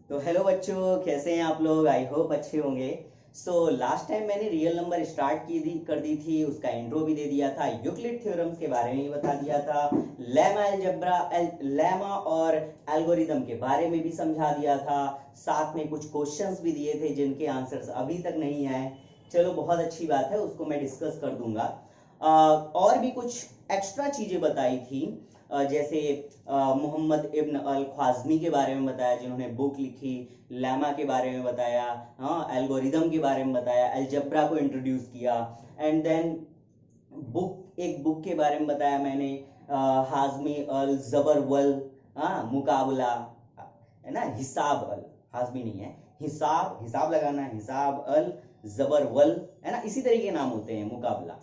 तो हेलो बच्चों, कैसे हैं आप लोग। आई होप अच्छे होंगे। लास्ट टाइम मैंने रियल नंबर स्टार्ट कर दी थी, उसका इंट्रो भी दे दिया था, यूक्लिड थ्योरम्स के बारे में भी बता दिया था, लेमा अलजेब्रा लेमा और एल्गोरिदम के बारे में भी समझा दिया था। साथ में कुछ क्वेश्चंस भी दिए थे जिनके आंसर्स अभी तक नहीं आए। चलो बहुत अच्छी बात है, उसको मैं डिस्कस कर दूंगा। और भी कुछ एक्स्ट्रा चीजें बताई थी, जैसे मोहम्मद इब्न अल ख्वाज़मी के बारे में बताया, जिन्होंने बुक लिखी। लेमा के बारे में बताया, हाँ, एल्गोरिदम के बारे में बताया, अलजब्रा को इंट्रोड्यूस किया। एंड देन एक बुक के बारे में बताया मैंने, हाजमी अल जबरवल, हाँ, मुकाबला, है ना, हिसाब अल, हाजमी नहीं है, हिसाब, हिसाब लगाना है, हिसाब अल जबरवल, है ना, इसी तरीके के नाम होते हैं, मुकाबला।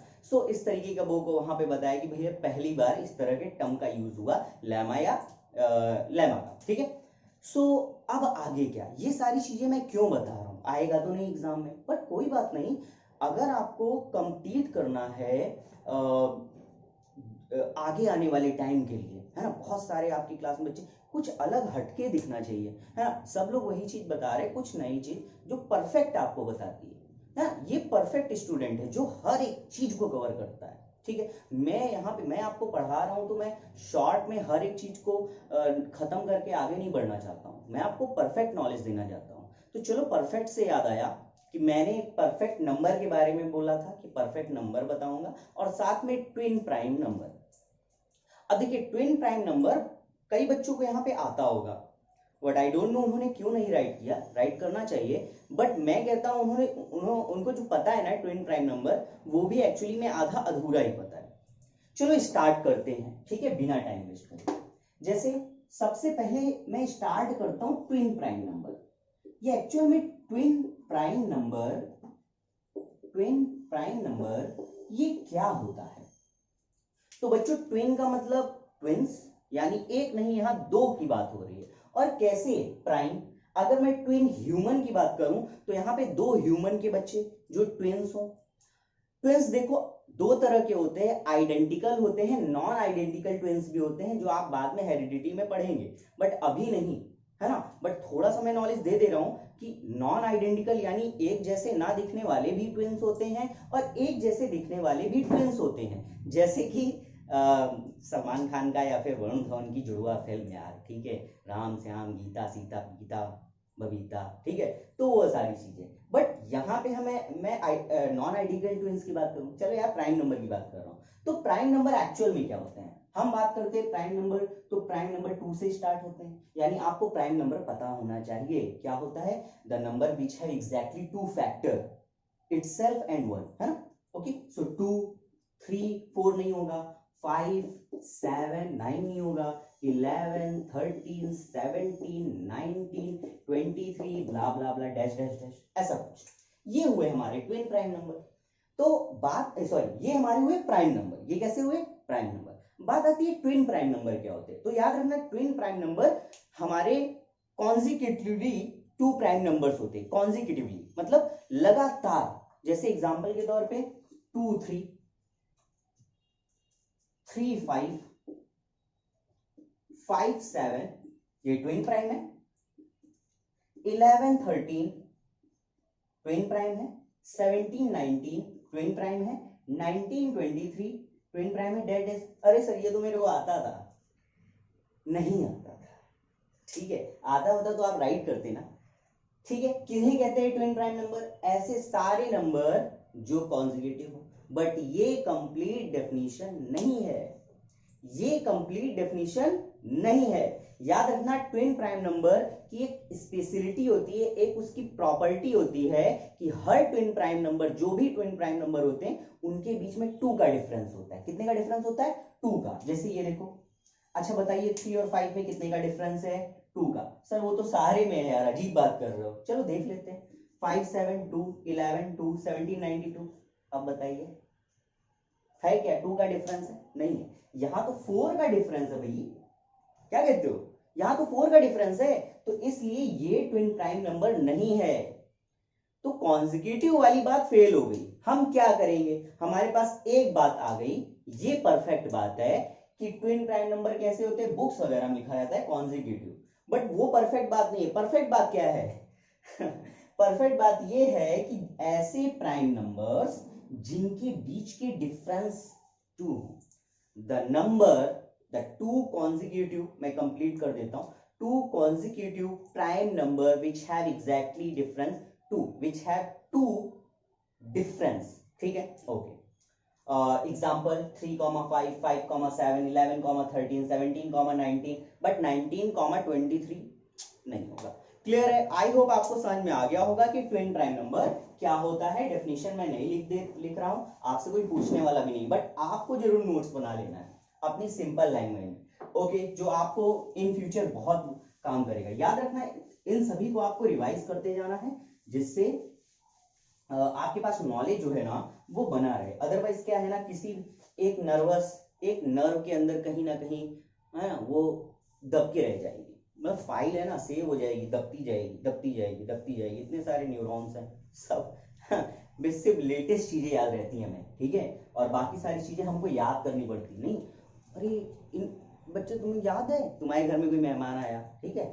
इस तरीके का बुक वहां पे बताया कि भैया पहली बार इस तरह के टर्म का यूज हुआ, लेमा या लेमा का, ठीक है। अब आगे क्या, ये सारी चीजें मैं क्यों बता रहा हूं, आएगा तो नहीं एग्जाम में, बट कोई बात नहीं। अगर आपको कंप्लीट करना है आगे आने वाले टाइम के लिए, है ना, बहुत सारे आपकी क्लास में बच्चे, कुछ अलग हटके दिखना चाहिए, है ना। सब लोग वही चीज बता रहे, कुछ नई चीज जो परफेक्ट आपको बताती है ना। ये परफेक्ट स्टूडेंट है जो हर एक चीज को कवर करता है, ठीक है। मैं यहाँ पे मैं आपको पढ़ा रहा हूँ तो मैं शॉर्ट में हर एक चीज को खत्म करके आगे नहीं बढ़ना चाहता हूँ, मैं आपको परफेक्ट नॉलेज देना चाहता हूँ। तो चलो, परफेक्ट से याद आया कि मैंने एक परफेक्ट नंबर के बारे में बोला था कि परफेक्ट नंबर बताऊंगा, और साथ में ट्विन प्राइम नंबर। अब देखिए, ट्विन प्राइम नंबर कई बच्चों को यहाँ पे आता होगा, बट आई डोंट नो उन्होंने क्यों नहीं राइट किया, राइट करना चाहिए। बट मैं कहता हूं उनको जो पता है ना ट्विन प्राइम नंबर, वो भी एक्चुअली में आधा अधूरा ही पता है। चलो स्टार्ट करते हैं, ठीक है, बिना टाइम वेस्ट करे। जैसे सबसे पहले मैं स्टार्ट करता हूं ट्विन प्राइम नंबर। ये एक्चुअल में ट्विन प्राइम नंबर ये क्या होता है। तो बच्चों, ट्विन का मतलब ट्विंस, यानी एक नहीं, यहां दो की बात हो रही है। और कैसे प्राइम, अगर मैं ट्विन ह्यूमन की बात करूं तो यहां पे दो ह्यूमन के बच्चे जो ट्विंस हो। ट्विंस देखो दो तरह के होते हैं, आइडेंटिकल होते हैं, नॉन आइडेंटिकल ट्विंस भी होते हैं, जो आप बाद में हेरिडिटी में पढ़ेंगे, बट अभी नहीं, है ना। बट थोड़ा सा मैं नॉलेज दे दे रहा हूं कि नॉन आइडेंटिकल यानी एक जैसे ना दिखने वाले भी ट्विंस होते हैं, और एक जैसे दिखने वाले भी ट्विंस होते हैं। जैसे कि सलमान खान का या फिर वरुण धवन की जुड़वा फिल्म यार, ठीक है, राम श्याम गीता सीता पीता बबीता, ठीक है। तो वो सारी चीजें, बट यहाँ पे मैं नॉन आइडेंटिकल ट्विंस की बात करूं, चलो यार प्राइम नंबर की बात कर रहा हूं। तो प्राइम नंबर एक्चुअल में क्या होते हैं, हम बात करते हैं प्राइम नंबर, तो प्राइम नंबर 2 से स्टार्ट होते हैं, यानी आपको प्राइम नंबर पता होना चाहिए क्या होता है, the number which have exactly 2 factor itself and 1, है ना। ओके, सो 2 3 4 नहीं होगा, 5 7 9 नहीं होगा, 11 13 17 19 23 ब्ला ब्ला ब्ला डैश डैश डैश, ऐसा कुछ। ये हुए हमारे ट्विन प्राइम नंबर। तो बात, सॉरी, ये हमारे हुए प्राइम नंबर, ये कैसे हुए प्राइम नंबर। बात आती है ट्विन प्राइम नंबर क्या होते हैं, तो याद रखना ट्विन प्राइम नंबर हमारे कॉन्जिक्यूटिवली 2 प्राइम नंबर्स होते हैं, कॉन्जिक्यूटिवली मतलब लगातार। जैसे एग्जांपल के तौर पे 2 3 3 5 5 7, ये ट्विन प्राइम है। 11 13 ट्विन प्राइम है। 17 19 ट्विन प्राइम है। 19 23 ट्विन प्राइम है। डेट इज, अरे सर ये तो मेरे को आता था, नहीं आता था, ठीक है, आता होता तो आप राइट करते ना, ठीक है। किन्हें कहते हैं ट्विन प्राइम नंबर, ऐसे सारे नंबर जो कॉन्जिक्यूटिव हो, बट ये कंप्लीट डेफिनेशन नहीं है, ये कंप्लीट डेफिनेशन नहीं है। याद रखना ट्विन प्राइम नंबर की एक स्पेशलिटी होती है, एक उसकी प्रॉपर्टी होती है कि हर ट्विन प्राइम नंबर, जो भी ट्विन प्राइम नंबर होते हैं, उनके बीच में 2 का डिफरेंस होता है। कितने का डिफरेंस होता है, 2 का। जैसे ये देखो, अच्छा बताइए 3 और 5 में कितने का डिफरेंस है, 2 का। सर वो तो सारे में है यार, अजीब बात कर रहे हो, चलो देख लेते हैं। 5 7 2 11 2 17 92, अब बताइए है क्या 2 का डिफरेंस है, नहीं है। यहां तो 4 का डिफरेंस है भाई, क्या कहते हो, यहां तो 4 का डिफरेंस है, तो इसलिए ये ट्विन प्राइम नंबर नहीं है। तो कॉन्जिक्यूटिव वाली बात फेल हो गई। हम क्या करेंगे, हमारे पास एक बात आ गई, ये परफेक्ट बात है कि ट्विन प्राइम नंबर कैसे होते हैं, बुक्स वगैरह में लिखा जाता है कॉन्जिक्यूटिव, बट वो परफेक्ट बात नहीं है। परफेक्ट बात क्या है? परफेक्ट बात ये है कि ऐसे प्राइम नंबर्स जिनके बीच के डिफरेंस 2 हो। The number the two consecutive, मैं कंप्लीट कर देता हूं, two consecutive prime number which have exactly difference 2, which have 2 difference, ठीक है, ओके। एग्जाम्पल 3, 5, 5, 7, 11, 13, 17, 19, बट 19, 23 नहीं होगा। क्लियर है? आई होप आपको समझ में आ गया होगा कि ट्विन प्राइम नंबर क्या होता है। डेफिनेशन में नहीं लिख रहा हूं, आपसे कोई पूछने वाला भी नहीं, बट आपको जरूर नोट्स बना लेना है अपनी सिंपल लैंग्वेज में, ओके, जो आपको इन फ्यूचर बहुत काम करेगा। याद रखना है, इन सभी को आपको रिवाइज करते जाना है, जिससे आपके पास नॉलेज जो है ना वो बना रहे। अदरवाइज क्या है ना, किसी एक नर्व के अंदर कहीं ना कहीं है ना वो दब के रह जाएगी, मतलब फाइल है ना सेव हो जाएगी, दबती जाएगी, इतने सारे न्यूरॉन्स हैं सब बस सिर्फ लेटेस्ट चीजें याद रहती हैं हमें, ठीक है, और बाकी सारी चीजें हमको याद करनी पड़ती नहीं। अरे इन बच्चों, तुम्हें याद है तुम्हारे घर में कोई मेहमान आया, ठीक है,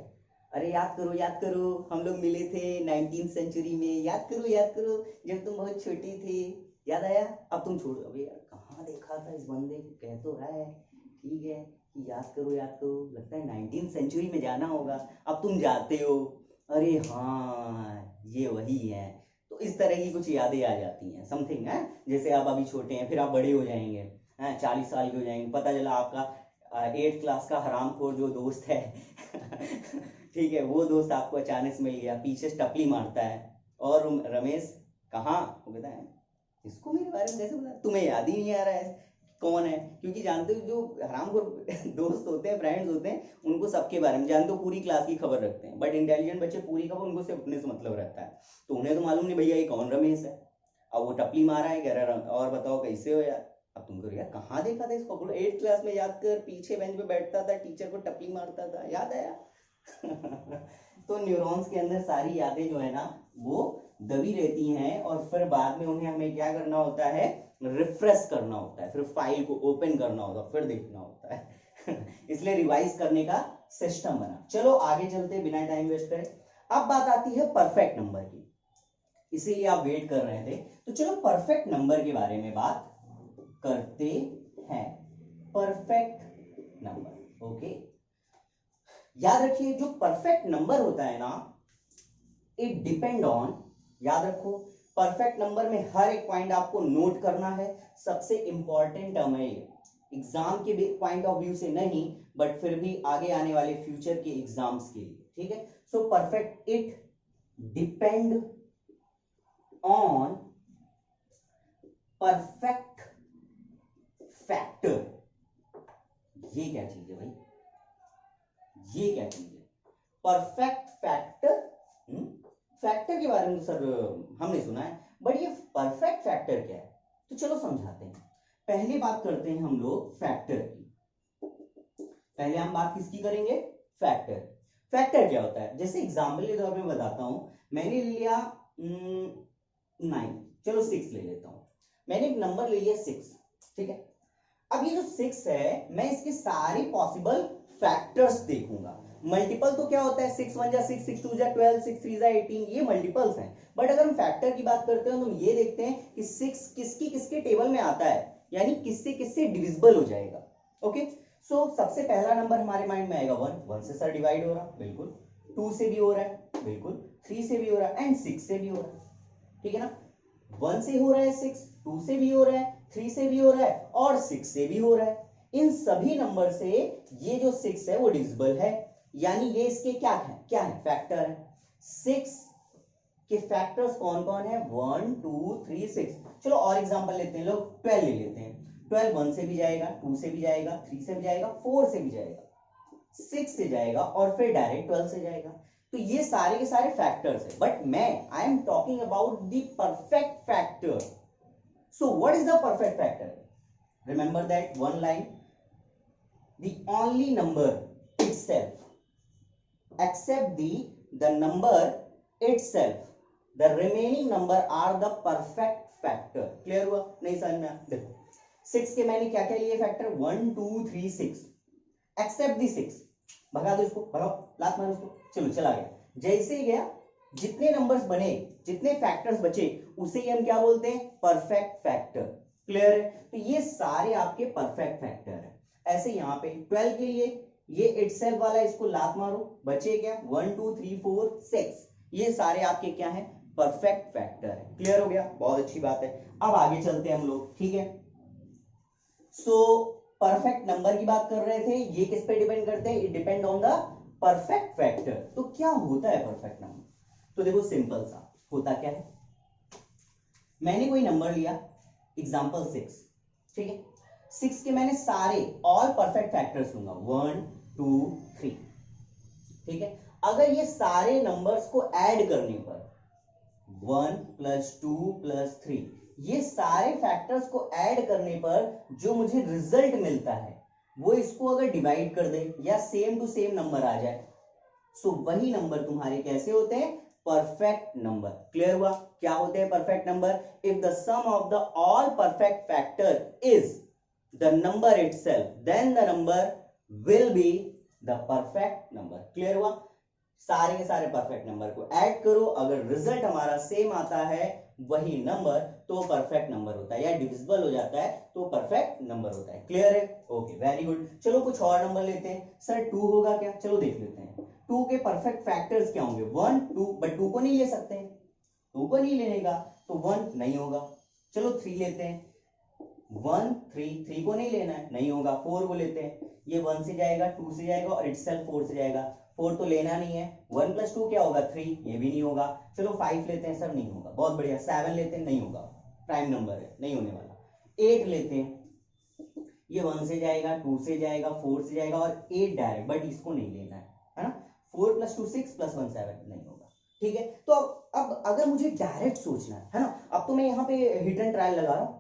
अरे याद करो हम लोग मिले थे 19th सेंचुरी में, याद करो जब तुम बहुत छोटी थी, याद आया? अब तुम छोड़ो, अबे यार कहाँ देखा था इस बंदे को, कह तो रहा है ठीक है कि याद करो, लगता है 19th सेंचुरी में जाना होगा, अब तुम जाते हो, अरे हाँ ये वही है। तो इस तरह की कुछ यादें आ जाती हैं, समथिंग है, जैसे आप अभी छोटे हैं, फिर आप बड़े हो जाएंगे, 40 साल के हो जाएंगे, पता चला आपका 8th क्लास का हरामखोर जो दोस्त है ठीक है, वो दोस्त आपको अचानक से मिल गया, पीछे टपली मारता है, और रमेश कहाँ, वो कहता है इसको मेरे बारे में कैसे पता, तुम्हें याद ही नहीं आ रहा है कौन है, क्योंकि जानते हो जो हरामखोर दोस्त होते हैं, फ्रेंड्स होते हैं, उनको सबके बारे में जानते हो, पूरी क्लास की खबर रखते हैं, बट इंटेलिजेंट बच्चे पूरी खबर उनको सिर्फ अपने से मतलब रहता है, तो उन्हें तो मालूम नहीं भैया ये कौन रमेश है। अब वो टपली मारा है, कह रहा और बताओ कैसे हो यार, अब तुम करो यार कहाँ देखा था इसको, बोलो 8th क्लास में, याद कर, पीछे बेंच पे बैठता था, टीचर को टपली मारता था, याद आया? तो न्यूरॉन्स के अंदर सारी यादें जो है ना वो दबी रहती हैं, और फिर बाद में उन्हें हमें क्या करना होता है, रिफ्रेश करना होता है, फिर फाइल को ओपन करना होता है, फिर देखना होता है इसलिए रिवाइज करने का सिस्टम बना। चलो आगे चलते बिना टाइम वेस्ट करें। अब बात आती है परफेक्ट नंबर की, इसीलिए आप वेट कर रहे थे, तो चलो परफेक्ट नंबर के बारे में बात करते हैं। परफेक्ट नंबर, ओके, याद रखिए जो परफेक्ट नंबर होता है ना, इट डिपेंड ऑन, याद रखो परफेक्ट नंबर में हर एक पॉइंट आपको नोट करना है, सबसे इंपॉर्टेंट टर्म है ये, एग्जाम के पॉइंट ऑफ व्यू से नहीं, बट फिर भी आगे आने वाले फ्यूचर के एग्जाम्स के लिए, ठीक है। So perfect, it depend on perfect factor. ये क्या चीज है भाई, ये क्या चीज है परफेक्ट फैक्टर? फैक्टर के बारे में तो सर हमने सुना है, बट ये परफेक्ट फैक्टर क्या है, तो चलो समझाते हैं। पहले बात करते हैं हम लोग फैक्टर की, पहले हम बात किसकी करेंगे, फैक्टर। फैक्टर क्या होता है, जैसे एग्जाम्पल के तौर पे बताता हूं, मैंने लिया 9, चलो 6 ले लेता हूं, मैंने एक नंबर ले लिया 6, ठीक है। अब ये जो 6 है, मैं इसके सारे पॉसिबल फैक्टर्स देखूंगा। मल्टीपल तो क्या होता है, 6 1 जा 6, 6 2 जा 12, 6 3 जा 18, ये मल्टीपल्स हैं। बट अगर हम फैक्टर की बात करते हैं तो हम ये देखते हैं कि 6 किसकी किसके टेबल में आता है, यानी किससे किससे डिविजिबल हो जाएगा। ओके, सो सबसे पहला नंबर हमारे माइंड में आएगा 1, 1 से सर डिवाइड हो रहा, बिल्कुल, 2 से भी हो रहा है, बिल्कुल, 3 से भी हो रहा है, एंड 6 से भी हो रहा है, ठीक है ना। 1 से हो रहा है 6, 2 से भी हो रहा है, 3 से भी हो रहा है, और 6 से भी हो रहा है। इन सभी नंबर से ये जो 6 है वो डिविजिबल है, यानी ये इसके क्या है फैक्टर है। 6 के फैक्टर्स कौन कौन है, 1 2 3 6। चलो और एग्जांपल लेते हैं, लोग 12 ले लेते हैं। 12 1 से भी जाएगा, 2 से भी जाएगा, 3 से भी जाएगा, 4 से भी जाएगा, 6 से जाएगा, और फिर डायरेक्ट 12 से जाएगा। तो ये सारे के सारे फैक्टर्स है, बट मैं I am talking about the perfect factor. So what is the perfect factor? Remember that one line, the only number itself except the number itself, the remaining number are the perfect factor। Clear हुआ? नहीं समझ में? देखो 6 के मैंने क्या क्या लिए फैक्टर, 1 2 3 6, एक्सेप्ट दी 6, भगा दो इसको, भगाओ, लात मारो इसको, चलो चला गया। जैसे ही गया, जितने नंबर्स बने, जितने फैक्टर्स बचे, उसे ही हम क्या बोलते हैं, परफेक्ट फैक्टर। क्लियर है? तो ये सारे आपके परफेक्ट फैक्टर है। ऐसे यहाँ पे 12 के लिए ये इटसेल्फ वाला, इसको लात मारो, बचे क्या, 1 2 3 4 6, ये सारे आपके क्या है, परफेक्ट फैक्टर है। क्लियर हो गया? बहुत अच्छी बात है। अब आगे चलते हैं हम लोग, ठीक है। सो परफेक्ट नंबर की बात कर रहे थे, ये किस पे डिपेंड करते हैं, it depend on the perfect factor. तो क्या होता है परफेक्ट नंबर? तो देखो सिंपल सा होता क्या है, मैंने कोई नंबर लिया, एग्जांपल 6, ठीक है, 6 के मैंने सारे ऑल परफेक्ट फैक्टर्स लूंगा, 1 2 3, ठीक है। अगर ये सारे नंबर्स को ऐड करने पर 1 + 2 + 3, ये सारे फैक्टर्स को ऐड करने पर जो मुझे रिजल्ट मिलता है, वो इसको अगर डिवाइड कर दे या सेम टू सेम नंबर आ जाए, सो वही नंबर तुम्हारे कैसे होते हैं, परफेक्ट नंबर। क्लियर हुआ? क्या होते हैं perfect number? If the sum of the all perfect factor is the number itself, then the number will be the perfect number. Clear हुआ? सारे के सारे परफेक्ट नंबर को ऐड करो, अगर रिजल्ट हमारा सेम आता है वही नंबर, तो परफेक्ट नंबर होता है, या डिविजिबल हो जाता है तो परफेक्ट नंबर होता है। क्लियर है? Okay, very good. चलो कुछ और नंबर लेते हैं। सर 2 होगा क्या? चलो देख लेते हैं 2 के परफेक्ट फैक्टर्स क्या होंगे, 1 2, बट 2 को नहीं ले सकते, 2 को नहीं लेने का, तो 1 नहीं होगा। चलो 3 लेते हैं, 1 3, 3 को नहीं लेना है, नहीं होगा। 4 को लेते हैं, ये 1 से जाएगा, 2 से जाएगा और इटसेल्फ 4 से जाएगा, 4 तो लेना नहीं है। 1 + 2 क्या होगा, 3, ये भी नहीं होगा। चलो 5 लेते हैं, सर नहीं होगा, बहुत बढ़िया। 7 लेते हैं, नहीं होगा, प्राइम नंबर है, नहीं होने वाला। 8 लेते हैं, ये 1 से जाएगा, 2 से जाएगा, 4 से जाएगा और 8 डायरेक्ट, बट इसको नहीं लेना है ना। 4 + 2 6 + 1 7, नहीं होगा। ठीक है, तो अब अगर मुझे डायरेक्ट सोचना है ना, अब तो मैं यहाँ पे हिट एंड ट्रायल लगा रहा हूं,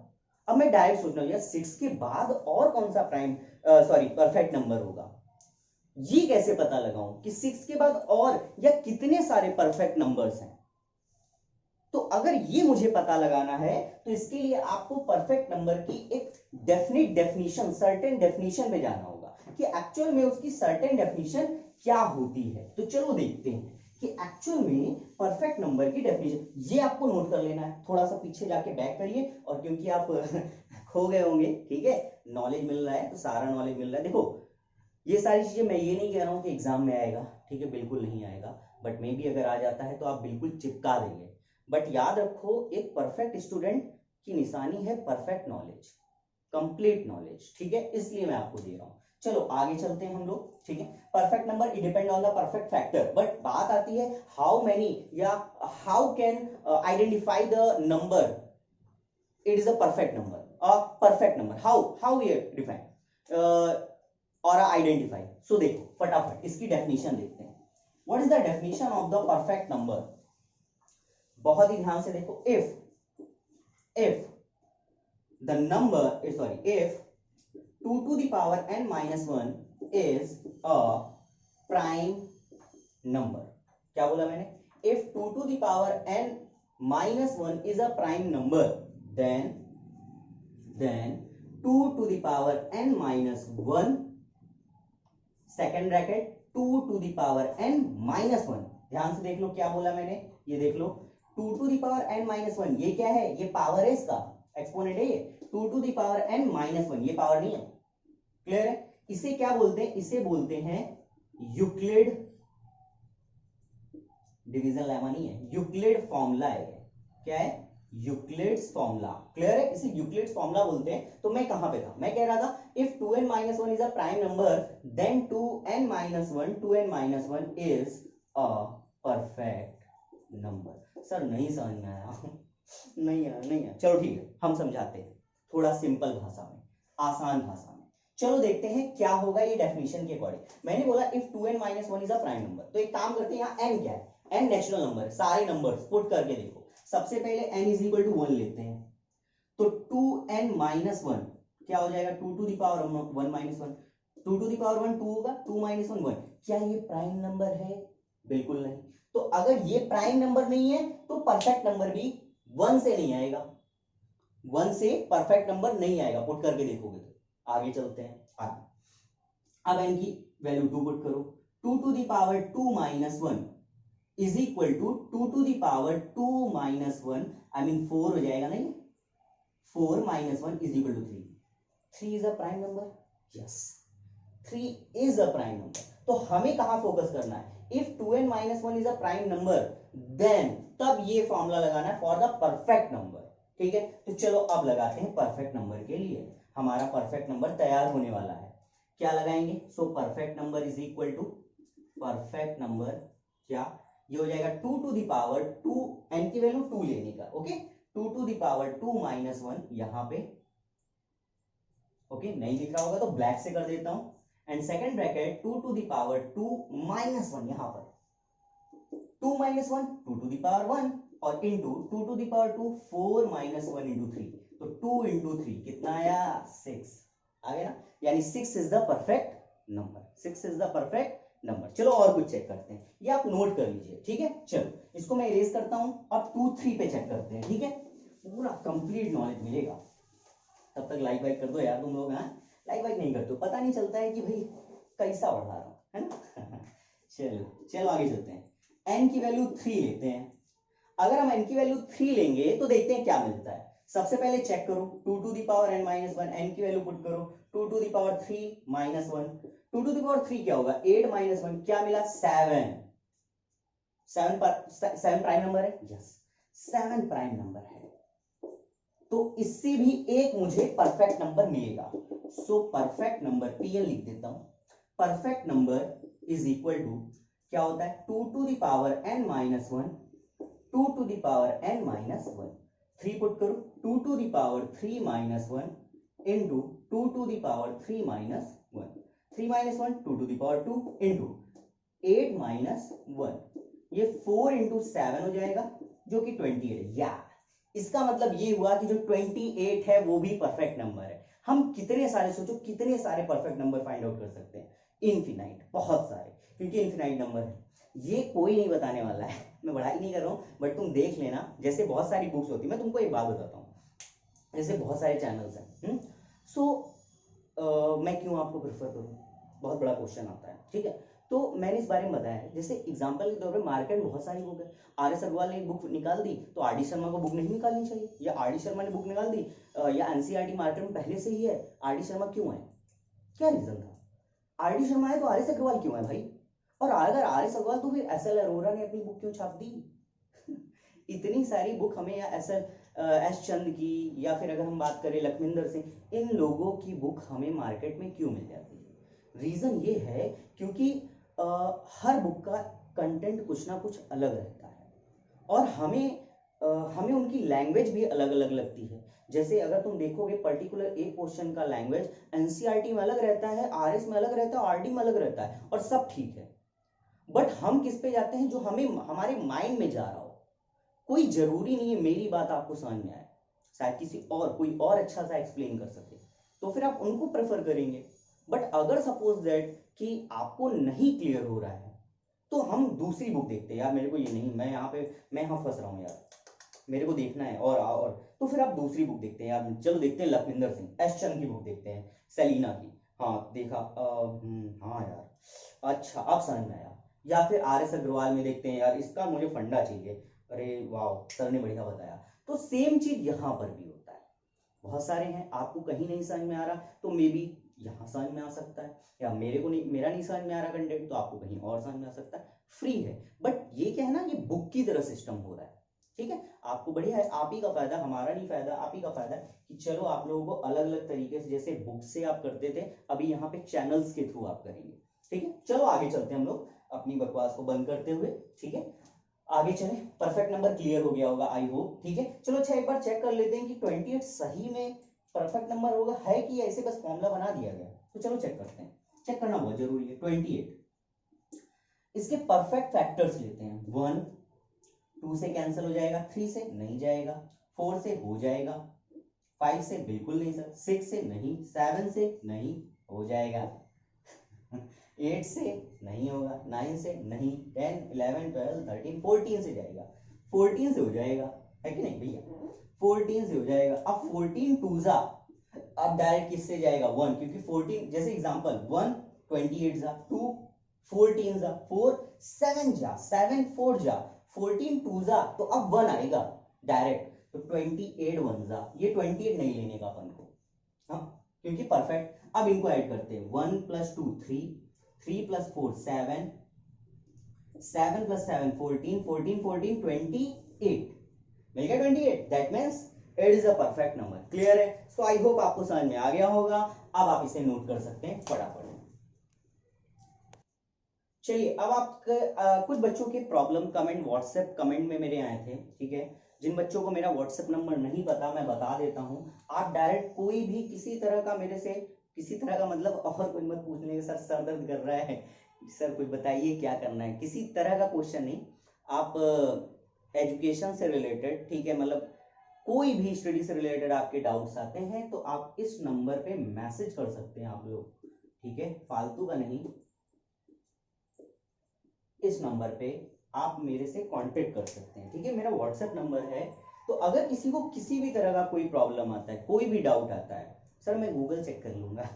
अब मैं डायरेक्ट सोच रहा हूँ यार 6 के बाद और कौन सा प्राइम सॉरी परफेक्ट नंबर होगा, ये कैसे पता लगाऊं कि 6 के बाद और या कितने सारे परफेक्ट नंबर्स हैं। तो अगर ये मुझे पता लगाना है, तो इसके लिए आपको परफेक्ट नंबर की एक डेफिनेट डेफिनेशन, सर्टेन डेफिनेशन पे जाना होगा कि एक्चुअल में उसकी सर्टेन डेफिनेशन क्या होती है। तो चलो देखते हैं कि एक्चुअल में परफेक्ट नंबर की डेफिनेशन, ये आपको नोट कर लेना है। थोड़ा सा पीछे जाके बैक करिए, और क्योंकि आप खो गए होंगे, ठीक है, नॉलेज मिल रहा है तो सारा नॉलेज मिल रहा है। देखो ये सारी चीजें मैं ये नहीं कह रहा हूं कि एग्जाम में आएगा, ठीक है, बिल्कुल नहीं आएगा, बट मे भी अगर आ जाता है तो आप बिल्कुल चिपका देंगे। बट याद रखो, एक परफेक्ट स्टूडेंट की निशानी है परफेक्ट नॉलेज, कंप्लीट नॉलेज, ठीक है, इसलिए मैं आपको दे रहा हूं। चलो आगे चलते हैं हम लोग, ठीक है। Perfect number it depend on the perfect factor, but बात आती है हाउ मेनी या how can identify the number it is a perfect number, perfect number, how we define और आइडेंटिफाई। सो देखो फटाफट इसकी डेफिनेशन देखते हैं। What is the definition of the perfect number? बहुत ही ध्यान से देखो, if the number sorry if 2 to the power n minus 1 is a prime number, क्या बोला मैंने, if 2 to the power n minus 1 is a prime number, then 2 to the power n minus 1 second bracket 2 to the power n minus 1, ध्यान से देख लो क्या बोला मैंने, ये देख लो 2 to the power n minus 1, ये क्या है, ये पावर है, इसका एक्सपोनेंट है, ये 2 to the power n minus 1, ये पावर नहीं है। क्लियर है? इसे क्या बोलते हैं, इसे बोलते हैं यूक्लिड डिवीजन लेमा, नहीं है, यूक्लिड फॉर्मूला है। क्या है? Euclid's formula. क्लियर है? इसे यूक्लिड्स फॉर्मूला बोलते हैं। तो मैं कहां पे था, मैं कह रहा था if 2n minus 1 is a prime number, then 2n minus 1 is a perfect number. Sir नहीं समझ में आया नहीं आया, चलो ठीक है, हम समझाते हैं थोड़ा सिंपल भाषा में, आसान भाषा में। चलो देखते हैं क्या होगा ये डेफिनेशन के अकॉर्डिंग। मैंने बोला if 2n minus 1 is a prime number, तो एक काम करते हैं, यहाँ n क्या है, n नेचुरल नंबर, सारे नंबर्स पुट करके देखो। सबसे पहले n इज इक्वल टू 1 लेते हैं, तो 2n minus 1 क्या हो जाएगा, 2 to the power 1 minus 1, 2 to the power 1 2 होगा, 2 minus 1 1। क्या ये प्राइम नंबर है? बिल्कुल नहीं। तो अगर ये प्राइम नंबर नहीं है तो परफेक्ट नंबर भी 1 से नहीं आएगा, 1 से परफेक्ट नंबर नहीं आएगा, पुट करके देखोगे तो। आगे चलते हैं, अब n की वैल्यू 2 पुट करो, 2 to the power 2 minus 1 is equal to 2 to the power 2 minus 1, I mean 4 हो जाएगा नहीं, 4 minus 1 is equal to 3. 3 is a prime number? Yes, 3 is a prime number. तो हमें कहां फोकस करना है? If 2n minus 1 is a prime number, then तब ये फॉर्मूला लगाना है फॉर द परफेक्ट नंबर. ठीक है, तो चलो अब लगाते हैं परफेक्ट नंबर के लिए. हमारा परफेक्ट नंबर तैयार होने वाला है. क्या लगाएंगे? So perfect number is equal to perfect number क्या, ये हो जाएगा 2 टू द पावर 2, n की वैल्यू 2 लेने का. Okay, 2 to the power 2 minus 1 यहां पे. ओके, नहीं लिख रहा होगा तो ब्लैक से कर देता हूं. And second bracket 2 to the power 2 minus 1, यहां पर 2 माइनस 1 2 टू द पावर 1 और into 2 to the power 2 4 minus 1 into 3. तो 2 इंटू 3 कितना आया? 6 आ गया ना. यानी 6 is the perfect number. 6 is the perfect number. चलो और कुछ चेक करते हैं, ये आप नोट कर लीजिए. ठीक है, चलो इसको मैं इरेज करता हूं. अब 2 3 पे चेक करते हैं. ठीक है, पूरा कंप्लीट नॉलेज मिलेगा. तब तक लाइक वाइक कर दो यार तुम लोग. हाँ, लाइक वाइक नहीं करते, पता नहीं चलता है कि भाई कैसा पढ़ा रहा हूं, है ना. चलो आगे चलते हैं. n की वैल्यू 3 लेते हैं. अगर हम n की वैल्यू 3 लेंगे तो देखते हैं क्या मिलता है. सबसे पहले चेक करो 2 to the power n minus 1, n की वैल्यू पुट करो 2 to the power 3 minus 1. 2 to the power 3 क्या होगा? 8 माइनस 1 क्या मिला? 7. 7 प्राइम नंबर है. यस, 7 प्राइम नंबर है. तो इससे भी एक मुझे परफेक्ट नंबर मिलेगा. सो परफेक्ट नंबर pn लिख देता हूं. Perfect number is equal to क्या होता है? 2 to the power n minus 1, 2 to the power n minus 1. 3 put करो 2 to the power 3 minus 1 into 2 to the power 3 minus 1. 3 minus 1 2 to the power 2 into 8 minus 1. ये 4 into 7 हो जाएगा जो कि 28 है. या इसका मतलब ये हुआ कि जो 28 है वो भी परफेक्ट नंबर है. हम कितने सारे, सोचो कितने सारे परफेक्ट नंबर फाइंड आउट कर सकते हैं? इनफिनाइट, बहुत सारे, क्योंकि इनफिनाइट नंबर है. ये कोई नहीं बताने वाला है, मैं बढ़ाई नहीं कर रहा हूं, बट तुम देख लेना. जैसे बहुत सारी बुक्स होती है, मैं तुमको एक बात बताता हूँ, जैसे बहुत सारे चैनल्स हैं. सो मैं क्यों आपको प्रेफर करूँ? बहुत बड़ा क्वेश्चन आता है. ठीक है, तो मैंने इस बारे में बताया है. जैसे एग्जांपल के तौर पे मार्केट में बहुत सारी बुक है. आर एस अग्रवाल ने एक बुक निकाल दी तो आर डी शर्मा को बुक नहीं निकालनी चाहिए, या आर डी शर्मा ने बुक निकाल दी या एनसीईआरटी मार्केट में पहले से ही है, आर डी शर्मा क्यों है? क्या रीजन था? आर डी शर्मा है तो आर एस अग्रवाल क्यों है भाई? और अगर आर एस अग्रवाल तो फिर एस एल अरोरा ने अपनी बुक क्यों छाप दी? इतनी सारी बुक हमें, या एस चंद की, या फिर अगर हम बात करें लखविंदर सिंह, इन लोगों की बुक हमें मार्केट में क्यों मिल जाती है? रीजन ये है क्योंकि हर बुक का कंटेंट कुछ ना कुछ अलग रहता है और हमें उनकी लैंग्वेज भी अलग अलग लगती है. जैसे अगर तुम देखोगे पर्टिकुलर एक क्वेश्चन का लैंग्वेज एनसीईआरटी में अलग रहता है, आरएस में अलग रहता है, आरडी में अलग रहता है, और सब ठीक है. बट हम किस पे जाते हैं? जो हमें हमारे माइंड में जा रहा हो. कोई जरूरी नहीं है मेरी बात आपको समझ में आए, शायद किसी और कोई और अच्छा सा एक्सप्लेन कर सके, तो फिर आप उनको प्रेफर करेंगे. बट अगर सपोज दैट कि आपको नहीं क्लियर हो रहा है तो हम दूसरी बुक देखते हैं. यार मेरे को ये नहीं, मैं यहाँ फंस रहा हूँ यार, मेरे को देखना है, और तो फिर आप दूसरी बुक देखते हैं. यार चलो देखते हैं लखविंदर सिंह, एस चंद की बुक देखते हैं, सेलिना की. हाँ देखा, हाँ यार अच्छा अब समझ में आया. या फिर आर एस अग्रवाल में देखते हैं, यार इसका मुझे फंडा चाहिए, अरे वाह सर ने बढ़िया बताया. तो सेम चीज यहाँ पर भी होता है. बहुत सारे हैं, आपको कहीं नहीं समझ में आ रहा तो मे बी यहाँ समझ में आ सकता है, या मेरा नहीं समझ में आ रहा कंटेंट तो आपको कहीं और समझ में आ सकता है. फ्री है. बट ये क्या है ना, ये बुक की तरह सिस्टम हो रहा है. ठीक है, आपको बढ़िया है, आप ही का फायदा, हमारा नहीं फायदा, आप ही का फायदा कि चलो आप लोगों को अलग अलग तरीके से, जैसे बुक से आप करते थे, अभी यहाँ पे चैनल्स के थ्रू आप करेंगे. ठीक है, चलो आगे चलते हैं हम लोग अपनी बकवास को बंद करते हुए. ठीक है, आगे चले. परफेक्ट नंबर क्लियर हो गया होगा आई होप. ठीक है, चलो अच्छा एक बार चेक कर लेते हैं कि 28 सही में परफेक्ट नंबर होगा है कि ऐसे बस फॉर्मूला बना दिया गया. तो चलो चेक करते हैं, चेक करना बहुत जरूरी है. 28 इसके परफेक्ट फैक्टर्स लेते हैं. 1 2 से कैंसिल हो जाएगा, 3 से नहीं जाएगा, 4 से हो जाएगा, 5 से बिल्कुल नहीं सर, 6 से नहीं, 7 से नहीं हो जाएगा, 8 से नहीं होगा, 9 से नहीं, 10 11 12 13 14 से जाएगा, 14 से हो जाएगा, है कि नहीं भैया? 14 से हो जाएगा. अब 14 टूजा, अब डायरेक्ट किससे जाएगा? 1, क्योंकि 14 जैसे एग्जांपल 1 28 जा, 2 14 जा 4, 7 जा 7 4 जा 14 2 जा, तो अब 1 आएगा डायरेक्ट, तो 28 1 जा, ये 28 नहीं लेने का अपन को, हाँ क्योंकि परफेक्ट। अब इनको ऐड करते हैं, 1 + 2 3, 3 + 4 7, 7 + 7 14, 14 14 28, मिल गया 28, that means it is a perfect number. Clear है? सो आई होप आपको समझ में आ गया होगा। अब आप इसे नोट कर सकते हैं फटाफट। चलिए अब आप कुछ बच्चों के प्रॉब्लम कमेंट व्हाट्सएप कमेंट में मेरे आए थे, ठीक है। जिन बच्चों को मेरा व्हाट्सएप नंबर नहीं पता मैं बता देता हूं, आप डायरेक्ट कोई भी किसी तरह का मेरे से, किसी तरह का मतलब और कोई मत पूछने के सर सर दर्द कर रहा है सर कुछ बताइए क्या करना है, किसी तरह का क्वेश्चन नहीं, आप एजुकेशन से रिलेटेड, ठीक है, मतलब कोई भी स्टडी से रिलेटेड आपके डाउट्स आते हैं तो आप इस नंबर पे मैसेज कर सकते हैं आप लोग, ठीक है, फालतू का नहीं, इस नंबर पे आप मेरे से कांटेक्ट कर सकते हैं, ठीक है, मेरा व्हाट्सएप नंबर है। तो अगर किसी को किसी भी तरह का कोई प्रॉब्लम आता है, कोई भी डाउट आता है, सर मैं गूगल चेक कर लूंगा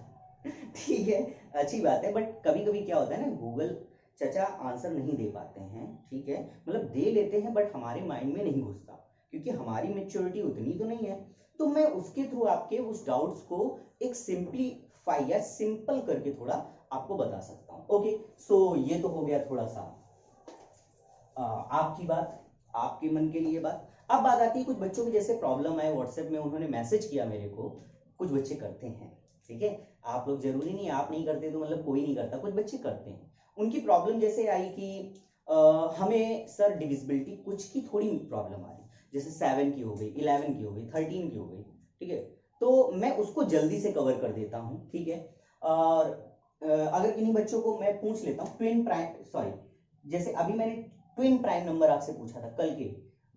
ठीक है, अच्छी बात है, बट कभी कभी क्या होता है ना, गूगल चाचा आंसर नहीं दे पाते हैं, ठीक है, मतलब दे लेते हैं बट हमारे माइंड में नहीं घुसता, क्योंकि हमारी मेच्योरिटी उतनी तो नहीं है। तो मैं उसके थ्रू आपके उस डाउट्स को एक सिंपलीफाई या सिंपल करके थोड़ा आपको बता सकता हूं। ओके, सो ये तो हो गया थोड़ा सा आपकी बात, आपके मन के लिए बात। अब बात आती है कुछ बच्चों की, जैसे प्रॉब्लम है व्हाट्सएप में, उन्होंने मैसेज किया मेरे को, कुछ बच्चे करते हैं, ठीक है, आप लोग जरूरी नहीं, आप नहीं करते तो मतलब कोई नहीं करता, कुछ बच्चे करते हैं। उनकी प्रॉब्लम जैसे आई कि हमें सर डिविजिबिलिटी कुछ की थोड़ी प्रॉब्लम आ रही, जैसे 7 की हो गई, 11 की हो गई, 13 की हो गई, ठीक है, तो मैं उसको जल्दी से कवर कर देता हूँ, ठीक है। और अगर किन्हीं बच्चों को मैं पूछ लेता हूँ ट्विन प्राइम, सॉरी, जैसे अभी मैंने ट्विन प्राइम नंबर आपसे पूछा था कल के,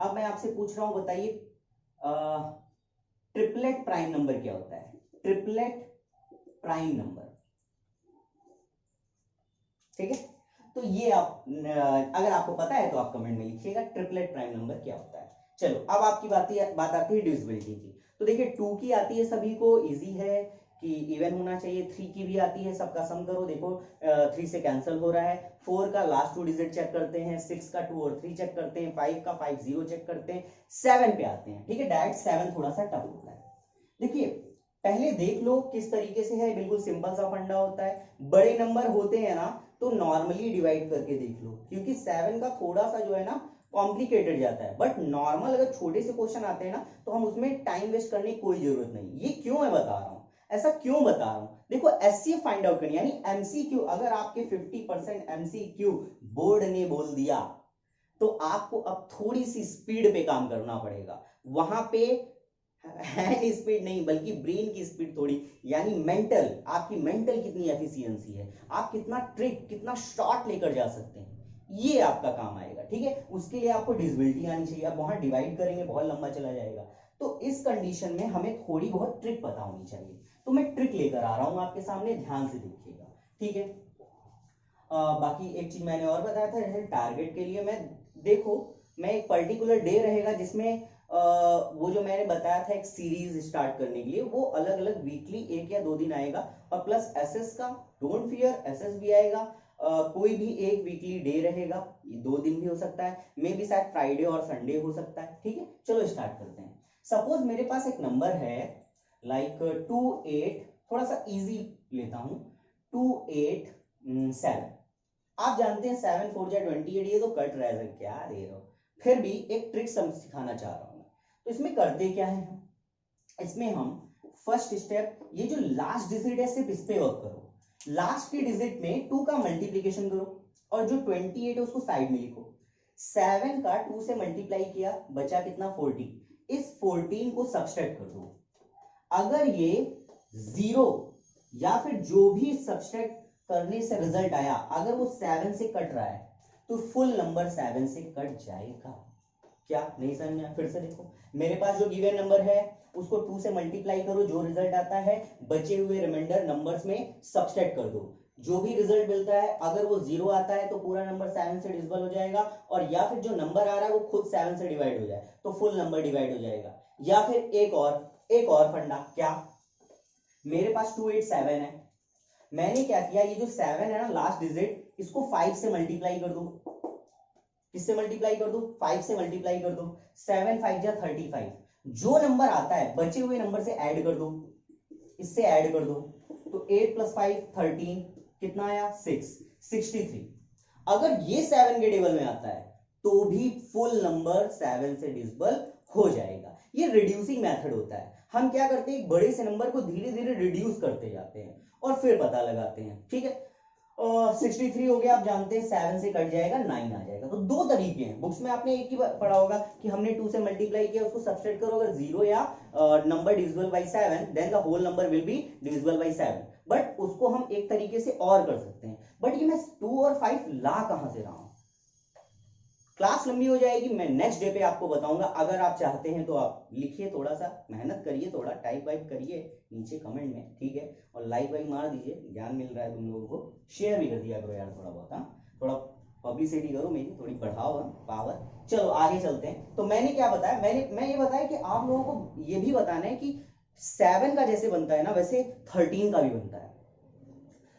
अब मैं आपसे पूछ रहा हूं, बताइए ट्रिपलेट प्राइम नंबर क्या होता है, ट्रिपलेट प्राइम नंबर, ठीक है। तो ये आप अगर आपको पता है तो आप कमेंट में लिखिएगा ट्रिपलेट प्राइम नंबर क्या होता है। चलो अब आपकी बात आती है डिविजिबिलिटी की। तो देखिए 2 की आती है सभी को, इजी है कि इवन होना चाहिए, 3 की भी आती है, सबका सम करो, देखो 3 से कैंसिल हो रहा है, 4 का लास्ट 2 डिजिट चेक करते हैं, 6 का 2 और 3 चेक करते हैं, 5 का 5 0 चेक करते हैं, 7 पे आते हैं, ठीक है, डायरेक्ट 7 थोड़ा सा टफ होता है। देखिए पहले देख लो किस तरीके से है, बिल्कुल सिंपल सा फंडा होता है, बड़े नंबर होते हैं ना तो नॉर्मली डिवाइड करके देख लो, क्योंकि 7 का थोड़ा सा जो है ना कॉम्प्लिकेटेड जाता है, बट नॉर्मल अगर छोटे से क्वेश्चन आते हैं ना तो हम उसमें टाइम वेस्ट करने की कोई जरूरत नहीं। ये क्यों मैं बता रहा हूं, ऐसा क्यों बता रहा हूं, देखो एससी फाइंड आउट करनी, यानी एमसीक्यू, अगर आपके 50% एमसीक्यू बोर्ड ने बोल दिया तो आपको अब थोड़ी सी स्पीड पे काम करना पड़ेगा, वहां पे हैंड स्पीड नहीं बल्कि ब्रेन की स्पीड थोड़ी, यानी मेंटल, आपकी मेंटल कितनी एफिशिएंसी है, आप कितना ट्रिक कितना शॉर्ट लेकर जा सकते हैं, ये आपका काम आएगा, ठीक है। उसके लिए आपको डिविजिबिलिटी आनी चाहिए, अब वहां डिवाइड करेंगे बहुत लंबा चला जाएगा, तो इस कंडीशन में हमें थोड़ी बहुत ट्रिक पता होनी चाहिए, तो मैं ट्रिक लेकर आ रहा हूं आपके सामने, ध्यान से देखिएगा, ठीक है। बाकी एक चीज मैंने और बताया था, जैसे टारगेट के लिए मैं, देखो मैं एक पर्टिकुलर डे रहेगा जिसमें वो जो मैंने बताया था एक सीरीज स्टार्ट करने के लिए, वो अलग अलग वीकली 1 या 2 दिन आएगा, और प्लस एसएस का डोंट फियर एसएस भी आएगा, कोई भी एक वीकली डे रहेगा, ये 2 दिन भी हो सकता है, मे बी शायद फ्राइडे और संडे हो सकता है, ठीक है। चलो स्टार्ट करते हैं। सपोज मेरे पास एक नंबर है लाइक 2 8, थोड़ा सा इजी लेता हूं, 2 8 7, आप जानते हैं 7 4 जा 28, ये तो कट रहा है, क्या दे रहे हो, फिर भी एक ट्रिक सिखाना चाह रहा हूं। तो इसमें करते क्या है, इसमें हम फर्स्ट स्टेप, ये जो लास्ट डिजिट है सिर्फ इस पे वर्क करो, लास्ट के डिजिट में 2 का मल्टीप्लीकेशन करो, और जो 28 है उसको साइड में लिखो, 7 का 2 से मल्टीप्लाई किया, बचा कितना 14, इस 14 को सब्सट्रैक्ट कर दो, अगर ये 0 या फिर जो भी सब्सट्रैक्ट करने से रिजल्ट आया अगर वो 7 से कट रहा है तो फुल नंबर 7 से कट जाएगा। क्या नहीं समझ में? फिर से देखो, मेरे पास जो गिवन नंबर है उसको 2 से मल्टीप्लाई करो, जो रिजल्ट आता है बचे हुए रिमाइंडर नंबर्स में सब्सट्रैक्ट कर दो, जो भी रिजल्ट मिलता है अगर वो 0 आता है तो पूरा नंबर 7 से डिविजिबल हो जाएगा, और या फिर जो नंबर आ रहा है वो खुद 7 से डिवाइड हो जाए तो फुल नंबर डिवाइड हो जाएगा। या फिर एक और फंडा, क्या, मेरे पास 2 8 7 है, मैंने क्या किया, ये जो 7 है ना लास्ट डिजिट, इसको 5 से मल्टीप्लाई कर दो, किससे मल्टीप्लाई कर दो, 5 से मल्टीप्लाई कर दो, 7 5 जा 35, जो नंबर आता है बचे हुए नंबर से ऐड कर दो, इससे ऐड कर दो, तो 8 + 5 13, कितना आया 6 63। अगर ये 7 के टेबल में आता है तो भी फुल नंबर 7 से डिविजिबल हो जाएगा। ये रिड्यूसिंग मेथड होता है। हम क्या करते हैं, एक बड़े से नंबर को धीरे धीरे रिड्यूस करते जाते हैं और फिर पता लगाते हैं। ठीक है, 63 हो गया, आप जानते हैं 7 से कट जाएगा 9 आ जाएगा। तो दो तरीके हैं, बुक्स में आपने एक ही पढ़ा होगा कि हमने 2 से मल्टीप्लाई किया, उसको सब्सट्रैक्ट करो, अगर 0 या number divisible by 7 then the whole number will be divisible by 7। But उसको हम एक तरीके से और कर सकते हैं, बट ये मैं 2 और 5 ला कहां से रहा हूं, क्लास लंबी हो जाएगी, मैं नेक्स्ट डे पे आपको बताऊंगा। अगर आप चाहते हैं तो आप लिखिए, थोड़ा सा मेहनत करिए, थोड़ा टाइप वाइप करिए नीचे कमेंट में, ठीक है, और लाइक वाइक मार दीजिए, ज्ञान मिल रहा है तुम लोगों को, शेयर भी कर दिया करो यार थोड़ा बहुत, थोड़ा पब्लिसिटी करो मेरी, थोड़ी बढ़ाओ पावर। चलो आगे चलते हैं। तो मैंने क्या बताया, मैं ये बताया कि आप लोगों को ये भी बताना है कि 7 का जैसे बनता है ना वैसे 13 का भी बनता है,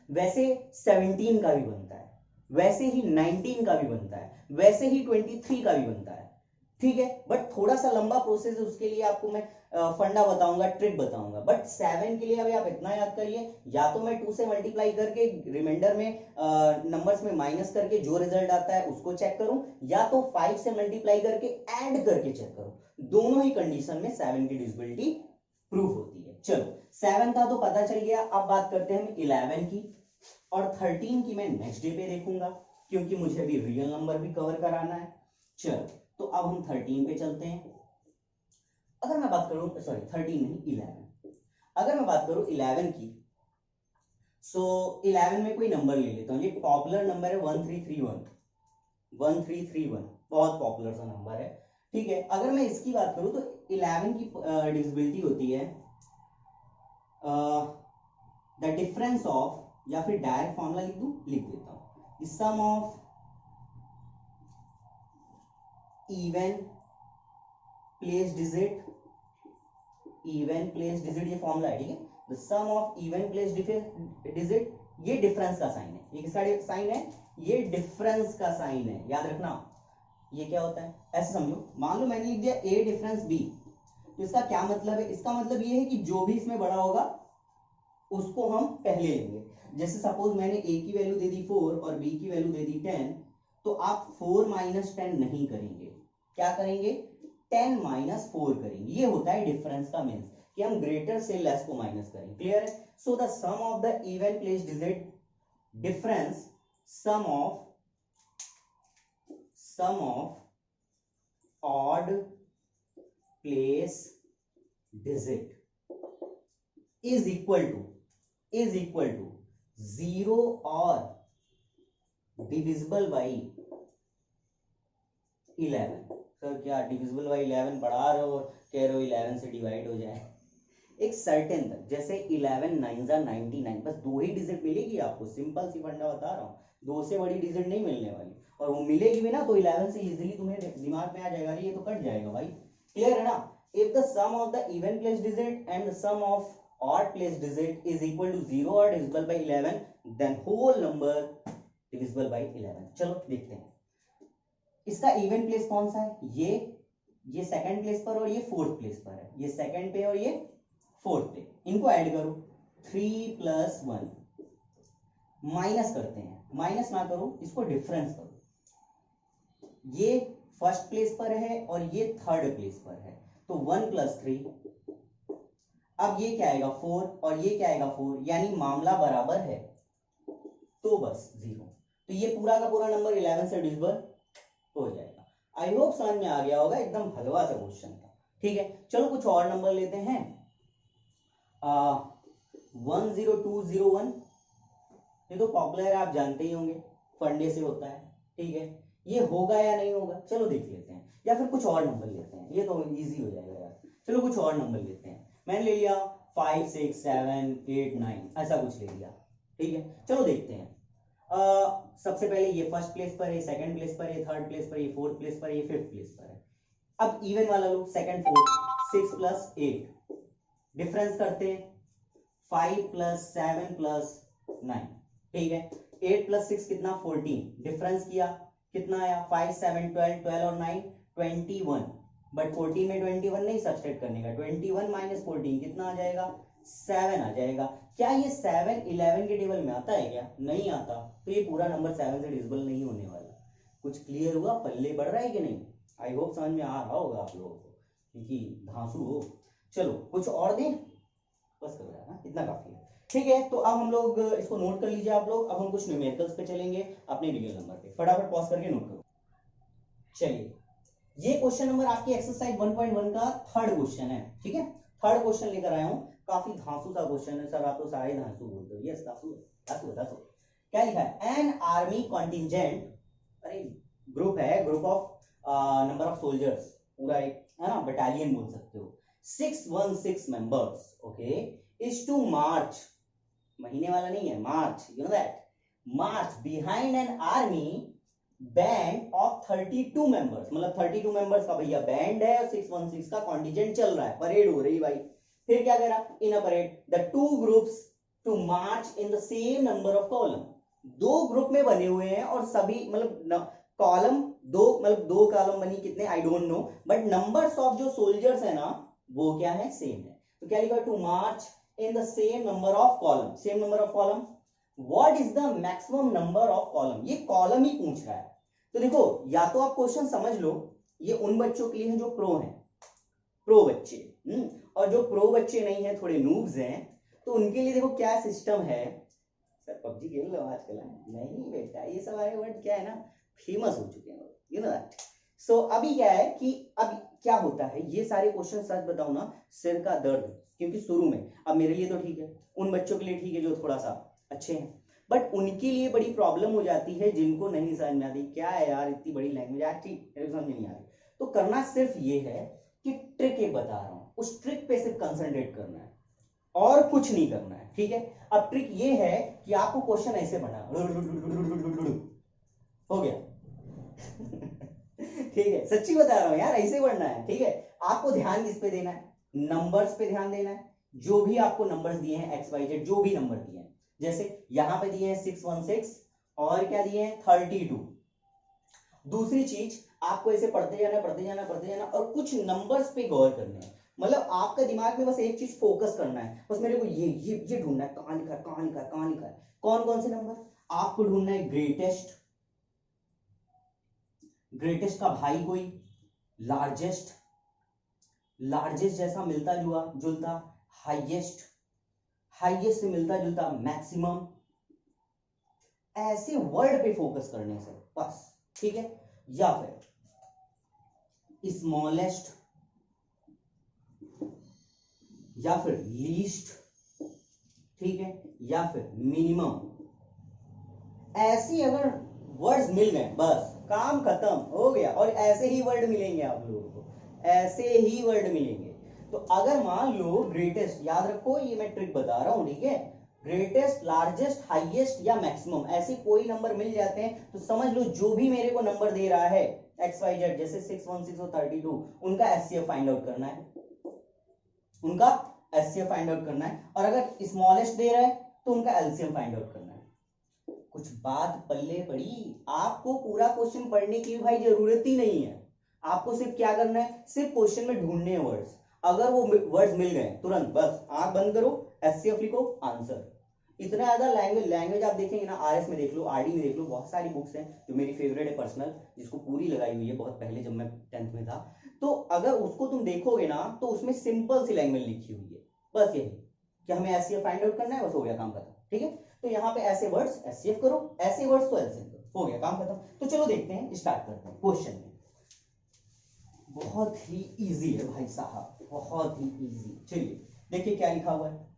वैसे 17 का भी बनता है, वैसे ही 19 का भी बनता है, वैसे ही 23 का भी बनता है। ठीक है, बट थोड़ा सा लंबा प्रोसेस है, उसके लिए आपको मैं फंडा बताऊंगा, ट्रिक बताऊंगा। बट 7 के लिए अभी आप इतना याद करिए, या तो मैं 2 से मल्टीप्लाई करके रिमाइंडर में नंबर्स में माइनस करके जो रिजल्ट आता है उसको चेक करूं, या तो 5 से मल्टीप्लाई करके ऐड करके चेक करूं। दोनों ही कंडीशन में 7 की डिविजिबिलिटी प्रूफ होती है। चलो 7 का तो पता चल गया, अब बात करते हैं हम 11 की, और 13 की मैं नेक्स्ट डे पे देखूंगा, क्योंकि मुझे अभी रियल नंबर भी कवर कराना है। चलो तो अब हम 13 पे चलते हैं। अगर मैं बात करूं, सॉरी 13 नहीं 11, अगर मैं बात करूं 11 की, सो 11 में कोई नंबर ले लेता हूं, ये पॉपुलर नंबर है 1331, 1331 बहुत पॉपुलर सा नंबर है। ठीक है, अगर मैं इसकी बात करूं तो 11 की डिविजिबिलिटी होती है द डिफरेंस ऑफ, या फिर डायरेक्ट फॉर्मूला लिख दूं, लिख देता हूं, sum of even place digit, even place digit ये फॉर्मूला है। ठीक है, the sum of even place digit, ये डिफरेंस का साइन है, ये किसका साइन है, ये डिफरेंस का साइन है, याद रखना। ये क्या होता है, ऐसे समझो, मान लो मैंने लिख दिया a डिफरेंस b, तो इसका क्या मतलब है, इसका मतलब ये है कि जो भी इसमें बड़ा होगा उसको हम पहले लेंगे। जैसे सपोज मैंने a की वैल्यू दे दी 4 और b की वैल्यू दे दी 10, तो आप 4 - 10 नहीं करेंगे, क्या करेंगे, 10 - 4 करेंगे। ये होता है डिफरेंस का मींस, कि हम ग्रेटर से लेस को माइनस करें। क्लियर है? So the sum of the even place digit difference, sum of odd place digit is equal to 0 और डिविजिबल बाई 11। सर क्या डिविजिबल बाई 11 बढ़ा रहे हो और कह रहे हो 11 से डिवाइड हो जाए, एक सर्टेन तक, जैसे 11 9 जा 99, बस 2 ही डिजिट मिलेगी आपको, सिंपल सी फंडा बता रहा हूँ, 2 से बड़ी डिजिट नहीं मिलने वाली, और वो मिलेगी भी ना तो 11 से इजीली तुम्हें दिमाग में आ जाएगा, ये तो कट जाएगा भाई। क्लियर है ना? If the sum of the even place digit and the sum of odd place digit is equal to 0 और divisible by 11, then whole number divisible by 11। चलो देखते हैं इसका इवन प्लेस कौन सा है, ये सेकंड प्लेस पर और ये फोर्थ प्लेस पर है, ये सेकंड पे और ये फोर्थ पे, इनको ऐड करो, 3 + 1, माइनस करते हैं, माइनस ना करो, इसको डिफरेंस करो, ये फर्स्ट प्लेस पर है और ये थर्ड प्लेस पर है, तो 1 + 3, अब ये क्या आएगा 4 और ये क्या आएगा 4, यानी मामला बराबर है, तो बस 0, तो ये पूरा का पूरा नंबर 11 से डिविजिबल हो जाएगा। आई होप समझ में आ गया होगा, एकदम हलवा सा क्वेश्चन था। ठीक है, चलो कुछ और नंबर लेते हैं। 10201, ये तो पॉपुलर है, आप जानते ही होंगे, फंडे से होता है। ठीक है, ये होगा या नहीं होगा, चलो देख लेते हैं, या फिर कुछ और नंबर लेते हैं, ये तो इजी हो जाएगा यार। चलो कुछ और नंबर लेते हैं, मैंने ले लिया 5 6 7 8 9, ऐसा कुछ ले लिया। ठीक है, चलो देखते हैं। सबसे पहले ये फर्स्ट प्लेस पर है, सेकंड प्लेस पर है, थर्ड प्लेस पर, ये फोर्थ प्लेस पर, ये फिफ्थ प्लेस पर है। अब इवन वाला लो, सेकंड फोर्थ, 6 + 8, डिफरेंस करते हैं, 5 + 7 + 9। ठीक है, 8 + 6 कितना 14, डिफरेंस किया कितना आया 5 7 12 12 और 9 21, बट 14 में 21 नहीं सब्सट्रैक्ट करने का, 21 - 14 कितना आ जाएगा 7 आ जाएगा। क्या ये 7 11 के टेबल में आता है क्या? नहीं आता, तो ये पूरा नंबर 7 से डिविजिबल नहीं होने वाला। कुछ क्लियर हुआ? पल्ले बढ़ रहा है कि नहीं? आई होप समझ में आ रहा होगा आप लोगों को, क्योंकि धांसू हो। चलो कुछ और दें, बस कर रहा है, इतना काफी है। ठीक है, तो अब हम लोग इसको नोट कर लीजिए आप लोग। अब हम कुछ न्यूमेरिकल्स पे चलेंगे अपने रियल नंबर पे, फटाफट पॉज करके नोट करो। चलिए, ये क्वेश्चन नंबर आपकी एक्सरसाइज 1.1 का थर्ड क्वेश्चन है। ठीक है, थर्ड क्वेश्चन लेकर आया हूं, काफी धांसू सा क्वेश्चन है। सर आप तो सारे धांसू बोलते हो। यस धांसू धांसू धांसू। क्या लिखा है? एन आर्मी कॉन्टिजेंट, अरे ग्रुप है, group of number of soldiers, पूरा एक है ना, बटालियन बोल सकते हो, 616 members, okay, is to march, महीने वाला नहीं है, march, you know that, march behind an army band of 32 members, मतलब 32 मेंबर्स का भैया बैंड है और 616 का कॉन्टिजेंट चल रहा है, परेड हो रही भाई। फिर क्या कह रहा? In a parade the two groups to march in the same number of column, दो ग्रुप में बने हुए हैं और सभी मतलब कॉलम दो, मतलब दो कॉलम बनी, कितने I don't know, but numbers of जो सोल्जर्स है ना वो क्या है? सेम है। तो क्या लिखा? To march in the same number of column, same number of column, what is the maximum number of column, ये कॉलम ही पूछ रहा है। तो देखो, या तो आप क्वेश्चन समझ लो, ये उन बच्चों के लिए है जो प्रो हैं, प्रो बच्चे, और जो प्रो बच्चे नहीं है, थोड़े नूब्स हैं, तो उनके लिए देखो क्या सिस्टम है। सर पबजी खेल लो आजकल? नहीं बेटा, ये सारे वर्ड क्या है ना, फेमस हो चुके हैं, यू नो दैट। सो अभी क्या है कि अब क्या होता है, ये सारे क्वेश्चन सच बताऊं ना, सिर का दर्द, क्योंकि शुरू में, अब मेरे लिए तो ठीक है, उन बच्चों के लिए ठीक है जो थोड़ा सा अच्छे हैं, बट उनके लिए बड़ी प्रॉब्लम हो जाती है जिनको नहीं समझ में आती। क्या है यार, इतनी बड़ी लैंग्वेज यार, ठीक मेरे को समझ नहीं आ रही। तो करना सिर्फ ये है कि ट्रिक एक बता रहा हूं, उस ट्रिक पे सिर्फ कंसंट्रेट करना है और कुछ नहीं करना है। ठीक है, अब ट्रिक ये है कि आपको क्वेश्चन ऐसे बना हो गया ठीक है, सच्ची बता रहा हूं यार, ऐसे बढ़ना है। ठीक है, आपको ध्यान किस पे देना है? नंबर्स पे ध्यान देना है, जो भी आपको नंबर्स दिए हैं एक्स वाई जेड, जो भी नंबर दिए हैं, जैसे यहां पे दिए हैं 616 और क्या दिए हैं 32। दूसरी चीज, आपको ऐसे पढ़ते जाना पढ़ते जाना पढ़ते जाना और कुछ नंबर्स पे गौर करना है, मतलब आपका दिमाग में बस एक चीज फोकस करना है, बस मेरे को ये ढूंढना है, कहां लिखा है कहां लिखा है कहां लिखा है, कौन कौन से नंबर आपको ढूंढना है। ग्रेटेस्ट, ग्रेटेस्ट का भाई कोई, लार्जेस्ट, लार्जेस्ट जैसा मिलता जुलता, हाईएस्ट, हाईएस्ट से मिलता जुलता मैक्सिमम, ऐसे वर्ड पे फोकस करने से बस। ठीक है, या फिर स्मॉलेस्ट, या फिर लीस्ट, ठीक है, या फिर मिनिमम, ऐसी अगर वर्ड्स मिल गए बस काम खत्म हो गया। और ऐसे ही वर्ड मिलेंगे आप लोगों को, ऐसे ही वर्ड मिलेंगे। तो अगर मान लो ग्रेटेस्ट, याद रखो ये मैं ट्रिक बता रहा हूं, ठीक है, ग्रेटेस्ट, लार्जेस्ट, हाईएस्ट या मैक्सिमम, ऐसे कोई नंबर मिल जाते हैं तो समझ लो जो भी मेरे को नंबर दे रहा है एक्स वाई जेड, जैसे 616 और 32, उनका एचसीएफ फाइंड आउट करना है, उनका एचसीएफ फाइंड आउट करना है। और अगर स्मॉलेस्ट दे रहा है तो उनका एलसीएम फाइंड आउट करना है। कुछ बात पल्ले पड़ी? आपको पूरा क्वेश्चन पढ़ने की भाई जरूरत ही नहीं है, आपको सिर्फ क्या करना है, सिर्फ क्वेश्चन में ढूंढने हैं वर्ड्स। अगर वो वर्ड्स मिल गए तुरंत बस आंख बंद करो, एचसीएफ लिखो, आंसर। इतना ज्यादा लैंग्वेज आप देखेंगे ना, आरएस में देख लो, आरडी में देख लो, बहुत सारी बुक्स हैं जो मेरी फेवरेट है पर्सनल, जिसको पूरी लगाई हुई है बहुत पहले जब मैं 10th में था। तो अगर उसको तुम देखोगे ना तो उसमें सिंपल सी लैंग्वेज लिखी हुई है, बस यही कि हमें एचसीएफ फाइंड आउट करना है, बस हो गया काम खत्म। ठीक है, तो यहाँ पे ऐसे वर्ड्स एचसीएफ करो, ऐसे वर्ड्स को एलसीएम करो, हो गया काम खत्म। तो चलो देखते हैं, स्टार्ट करते हैं क्वेश्चन में। बहुत ही इजी है भाई साहब, बहुत ही इजी। चलिए देखिए क्या लिखा हुआ है,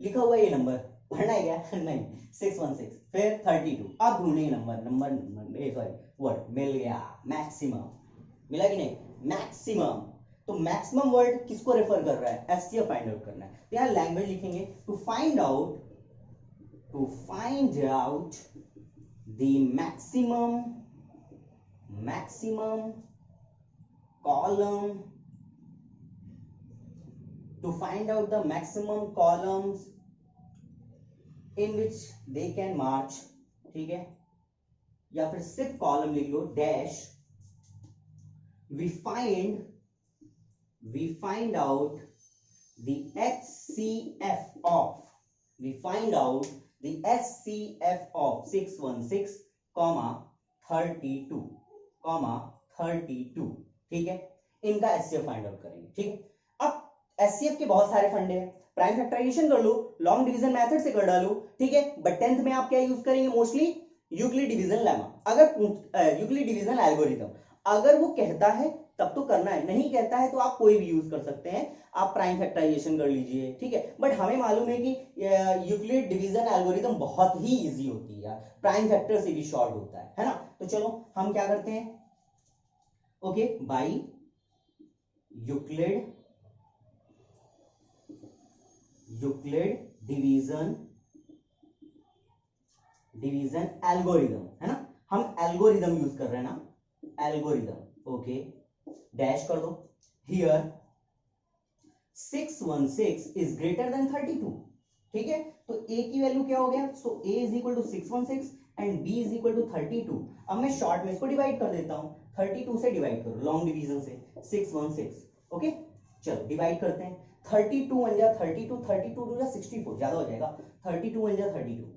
लिखा हुआ है ये नंबर, पढ़ना है क्या? नहीं, 616 फिर 32, अब ढूंढेंगे नंबर, सॉरी वर्ड मिल गया, मैक्सिमम, मिला कि नहीं? मैक्सिमम, तो मैक्सिमम वर्ड किसको रेफर कर रहा है? एचसीएफ फाइंड आउट करना है। तो यहाँ लैंग्वेज लिखेंगे, to find out the maximum column, to find out the maximum columns in which they can march, ठीक है, या फिर सिर्फ कॉलम लिख लो, dash we find out the HCF of, we find out the HCF of 616, 32, 32, ठीक है, इनका HCF फाइंड आउट करेंगे, ठीक है। अब HCF के बहुत सारे फंडे हैं, प्राइम फैक्टराइजेशन कर लो, लॉन्ग डिवीजन मेथड से कर डालो, ठीक है, बट 10th में आप क्या यूज करेंगे, मोस्टली यूक्लिड डिवीजन लेमा, अगर यूक्लिड डिवीजन एल्गोरिथम, अगर वो कहता है तब तो करना है, नहीं कहता है तो आप कोई भी यूज कर सकते हैं, आप प्राइम फैक्टराइजेशन कर लीजिए, ठीक है, बट हमें मालूम है कि यूक्लिड डिवीजन एल्गोरिथम बहुत ही इजी होती है, प्राइम फैक्टर से भी शॉर्ट होता है ना। तो चलो हम क्या करते हैं, okay, by Euclid division algorithm, है ना, हम एल्गोरिदम यूज कर रहे हैं ना, एल्गोरिदम, ओके, डैश कर दो, हियर 616 इज ग्रेटर देन 32, ठीक है, तो a की वैल्यू क्या हो गया, so a is equal to 616 and b is equal to 32। अब मैं शॉर्ट में इसको डिवाइड कर देता हूं, 32 से डिवाइड करो, लॉन्ग डिवीजन से 616, ओके, चलो डिवाइड करते हैं, 32 1 जा 32, 32 2 जा 64, ज्यादा हो जाएगा, 32 1 जा 32,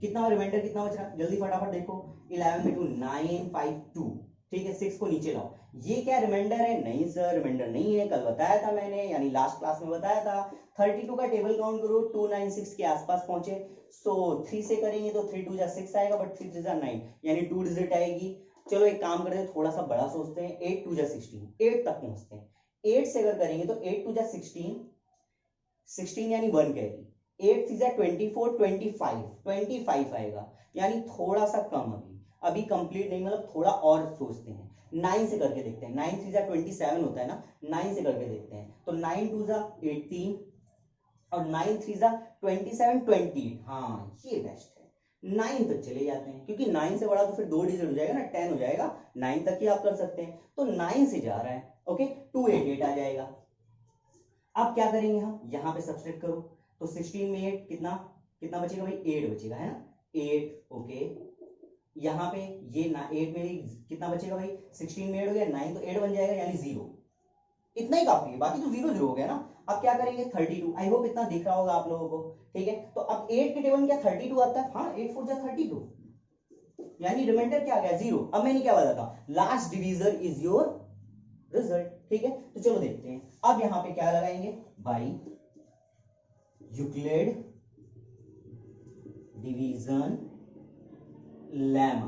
कितना रिमाइंडर कितना बच रहा है, जल्दी फटाफट देखो, 11 में 2 952, ठीक है, 6 को नीचे लाओ, ये क्या रिमाइंडर है, नहीं सर रिमाइंडर नहीं है, कल बताया था मैंने, यानी लास्ट क्लास में बताया था, 32 का टेबल काउंट करो, 296 के आसपास पहुंचे, सो 3 से करेंगे तो 3 2 जा 6 आएगा, बट 3 3 जा 9, यानी 2 डिजिट आएगी। चलो एक काम करते हैं, थोड़ा सा बड़ा सोचते हैं, 8 2 जा 16, 8 तक पहुंचते हैं, 8 से अगर करेंगे तो 8 2 जा 16, 16 यानी 1 कैरी, 8 3 जा 24, 25 आएगा, यानी थोड़ा सा कम, अभी कंप्लीट नहीं, मतलब थोड़ा और सोचते हैं, 9 से करके देखते हैं, 9 3 जा 27 होता है ना, 9 से करके देखते हैं, तो 9 2 जा 18 और 9 3 जा 27 28, हाँ ये बेस्ट है, 9 तक चले जाते हैं, क्योंकि 9 से बड़ा तो फिर 2 डिजिट हो जाएगा ना, 10 हो जाएगा, 9 तक ही आप कर सकते हैं, तो 9 से जा रहा है, ओके, 288 आ जाएगा। अब क्या करेंगे हम, यहां पे सब्सट्रैक्ट करो, तो 16 में 8 कितना कितना बचेगा भाई, 8 बचेगा, है ना, 8, ओके, यहाँ पे ये ना 8 में कितना बचेगा भाई, 16 में 8 हो गया, 9 तो 8 बन जाएगा, यानी 0, इतना ही काफी है, बाकी तो 0 0 हो गया ना। अब क्या करेंगे, 32, आई होप इतना दिख रहा होगा आप लोगों को, ठीक है, तो अब 8 के टेबल में क्या 32 आता है, हाँ 8 4 जा 32, यानी रिमाइंडर क्या आ गया, 0। अब मैंने क्या बोला था, last divisor is your result, ठीक है, तो चलो देखते हैं, अब यहां पे क्या लगाएंगे, बाय यूक्लिड डिवीजन लेमा,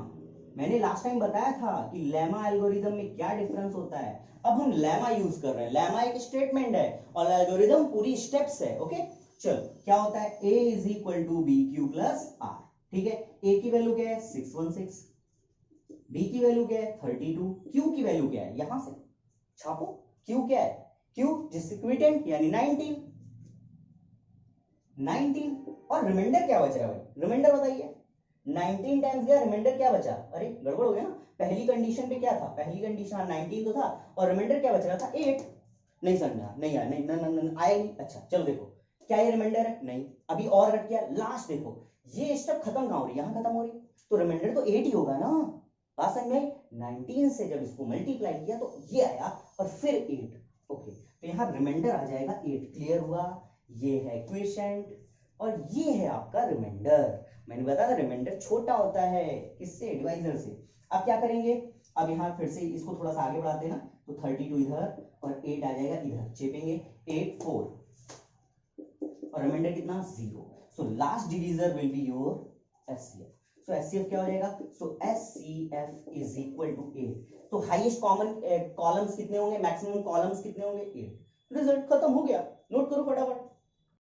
मैंने लास्ट टाइम बताया था कि लेमा एल्गोरिदम में क्या डिफरेंस होता है, अब हम लेमा यूज कर रहे हैं, लेमा एक स्टेटमेंट है और एल्गोरिदम पूरी स्टेप्स है, ओके, चलो क्या होता है, a is equal to b q plus r, ठीक है, a की वैल्यू क्या है 616, b की वैल्यू क्या है 32, q की वैल्यू क्या है, यहां से छापो, q क्या है, q डिस्क्रिमिनेंट यानी 19 और रिमाइंडर क्या बच रहा है भाई, रिमाइंडर बताइए, 19 टाइम्स गया, रिमाइंडर क्या बचा, अरे गड़बड़ हो गया ना, पहली कंडीशन पे क्या था, पहली कंडीशन 19 तो था और रिमाइंडर क्या बच रहा था 8, नहीं समझा, नहीं यार, नहीं आया नहीं, अच्छा चलो देखो क्या ये रिमाइंडर है, नहीं, अभी और कट किया, लास्ट देखो ये स्टेप खत्म कहां हो रही है, यहां खत्म हो रही है, तो रिमाइंडर तो 8 ही होगा ना, बात समझ में, 19 से जब इसको मल्टीप्लाई किया तो ये आया और फिर 8, ओके, तो यहां रिमाइंडर आ जाएगा 8, क्लियर हुआ, ये है क्विशेंट और ये है आपका रिमाइंडर, मैंने बताया था रिमाइंडर छोटा होता है, किससे, डिवाइजर से। अब क्या करेंगे, अब यहां फिर से इसको थोड़ा सा आगे बढ़ाते हैं ना, तो 32 इधर और 8 आ जाएगा इधर, चेपेंगे 8 4 और रिमाइंडर कितना 0, so last divisor will be your HCF, so HCF क्या हो जाएगा, सो HCF इज इक्वल टू 8, तो हाईएस्ट कॉमन कॉलम्स कितने होंगे, मैक्सिमम कॉलम्स कितने होंगे 8, रिजल्ट खत्म हो गया, नोट करो फटाफट,